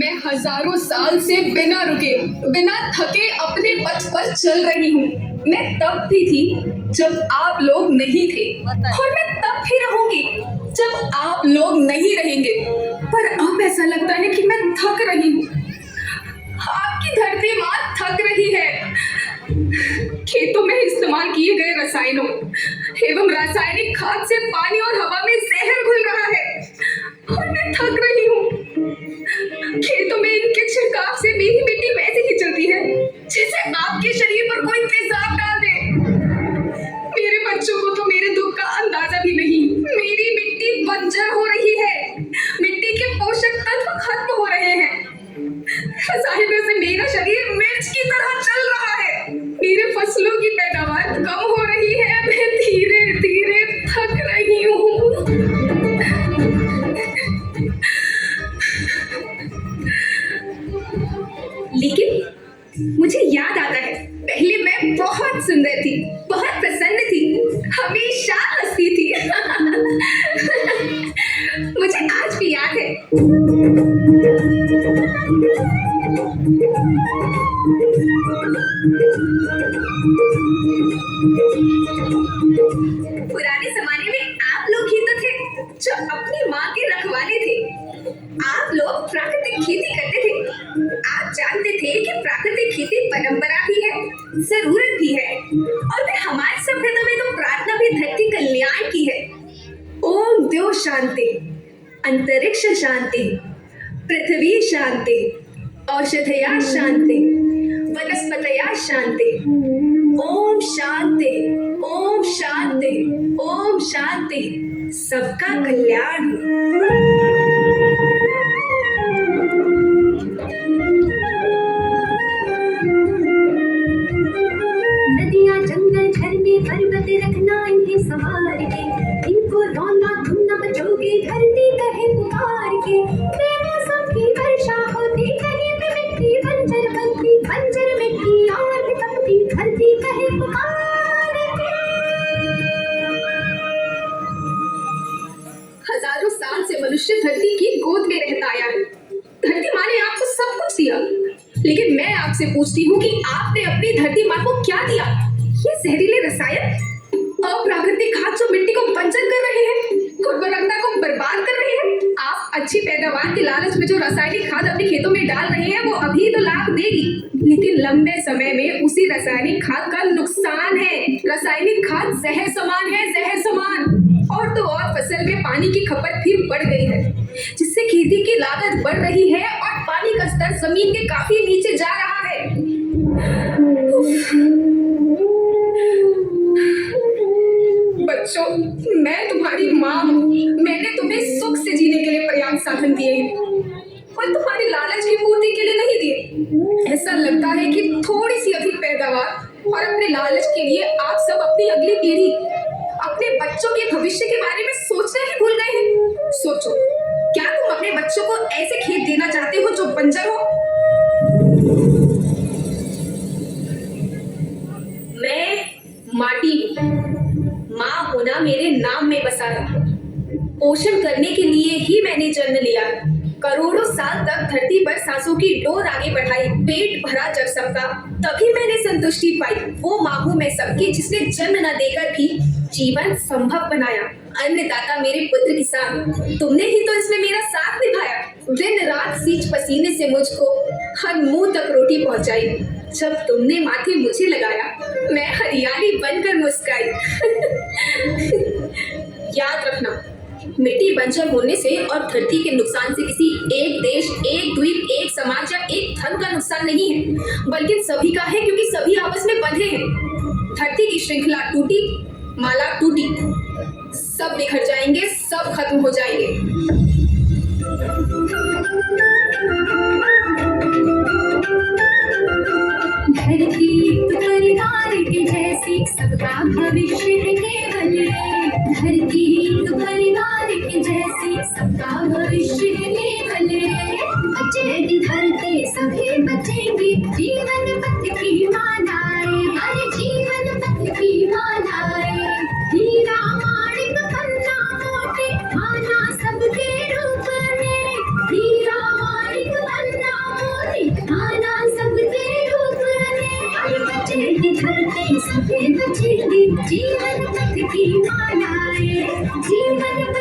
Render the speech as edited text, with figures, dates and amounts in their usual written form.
मैं हजारों साल से बिना रुके बिना थके अपने पथ पर चल रही हूँ। मैं तब भी थी जब आप लोग नहीं थे और मैं तब भी रहूंगी जब आप लोग नहीं रहेंगे। पर अब ऐसा लगता है कि मैं थक रही हूँ। आपकी धरती माँ थक रही है। खेतों में इस्तेमाल किए गए रसायनों एवं रासायनिक खाद से पानी और हवा में जहर घुल रहा है और मैं थक रही हूँ। खेतों में इनके छिड़काव से मेरी मिट्टी वैसे ही चलती है जैसे आपके शरीर पर कोई तेजाब डाल दे। मेरे बच्चों को तो मेरे दुख का अंदाजा भी नहीं। मेरी मिट्टी बंजर हो रही है। मिट्टी के पोषक तत्व खत्म हो रहे हैं। रसायनों से मेरा शरीर मिर्च की तरह चल रहा है। मेरे फसलों की पैदावार कम हो रही है। मैं धीरे धीरे थक रही हूँ। लेकिन मुझे याद आता है, पहले मैं बहुत सुंदर थी, बहुत प्रसन्न थी, हमेशा हंसती थी। मुझे आज भी याद है। पुराने जमाने में आप लोग ही तो थे जो अपनी माँ के रखवाले थे। आप लोग प्राकृतिक खेती करते थे। आप जानते थे कि प्राकृतिक खेती परंपरा भी है, जरूरत भी है, और फिर हमारी सभ्यता में तो प्रार्थना भी धरती कल्याण की है। ओम द्यो शांति, अंतरिक्ष शांति, पृथ्वी शांति, औषधया शांति, वनस्पतया शांति। ओम शांति, ओम शांति, ओम शांति। सबका कल्याण हो। नदियाँ, जंगल, झरने, पर्वत रखना इन्हें संवार के, इनको रोना तुम न बचोगे, धरती कहे पुकार के। बेमौसम की वर्षा होती, कहीं पे मिट्टी बंजर बनती, बंजर मिट्टी और भी तपती, धरती कहे पुकार के। हजारों साल से मनुष्य धरती की गोद में रहता आया है। धरती माँ ने आपको सब कुछ दिया, लेकिन मैं आपसे पूछती हूँ कि आपने अपनी धरती माँ को क्या दिया? ये जहरीले रसायन, अप्राकृतिक खाद जो मिट्टी को बंजर कर रहे हैं, उर्वरकता को बर्बाद कर रहे हैं। आप अच्छी पैदावार के लालच में जो रासायनिक खाद अपने खेतों में डाल रहे हैं, वो अभी तो लाभ देगी, लेकिन लंबे समय में उसी रासायनिक खाद का नुकसान है। रासायनिक खाद जहर समान है, जहर समान। और तो और फसल में पानी की खपत भी बढ़ गई है, जिससे खेती की लागत बढ़ रही है और पानी का स्तर जमीन के काफी नीचे जा रहा है। बच्चों, मैं तुम्हारी माँ हूँ। मैंने तुम्हें सुख से जीने के लिए पर्याप्त साधन दिए हैं और तुम्हारी लालच की पूर्ति के लिए नहीं दिए। ऐसा लगता है कि थोड़ी सी अधिक पैदावार और अपने लालच के लिए आप सब अपनी अगली पीढ़ी, अपने बच्चों के भविष्य के बारे में सोचना ही भूल गए हैं। सोचो, क्या तुम अपने बच्चों को ऐसे खेत देना चाहते हो जो बंजर हो? मैं माटी हूँ। माँ होना मेरे नाम में बसा है। पोषण करने के लिए ही मैंने जन्म लिया। करोड़ों साल तक धरती पर सांसों की डोर आगे बढ़ाई। पेट भरा जब सबका, तभी मैंने संतुष्टि पाई। वो माँ हूँ मैं सबकी, जिसने जन्म न देकर भी जीवन संभव बनाया। अन्नदाता मेरे पुत्र किसान, तुमने ही तो इसमें मेरा साथ निभाया। दिन रात सींच पसीने से मुझको हर मुंह तक रोटी पहुंचाई। जब तुमने माथे मुझे लगाया, मैं हरियाली बनकर मुस्काई। याद रखना, मिट्टी बंजर होने से और धरती के नुकसान से किसी एक देश, एक द्वीप, एक समाज या एक धन का नुकसान नहीं है, बल्कि सभी का है, क्योंकि सभी आपस में बंधे हैं। धरती की श्रृंखला टूटी, माला टूटी, सब बिखर जाएंगे, सब खत्म हो जाएंगे। धरती तो परिवार के जैसी, सबका भविष्य है केवल। धरती तो परिवार के जैसी, सबका भविष्य है केवल। बचेगी धरती, सभी बचेंगे, जीवन पथ की मालाएं, हर जीवन पथ की मालाएं। हीरा माणिक पन्ना मोती, माला सबके रूप में। हीरा माणिक पन्ना जीवन पथ की मालाएं, जीवन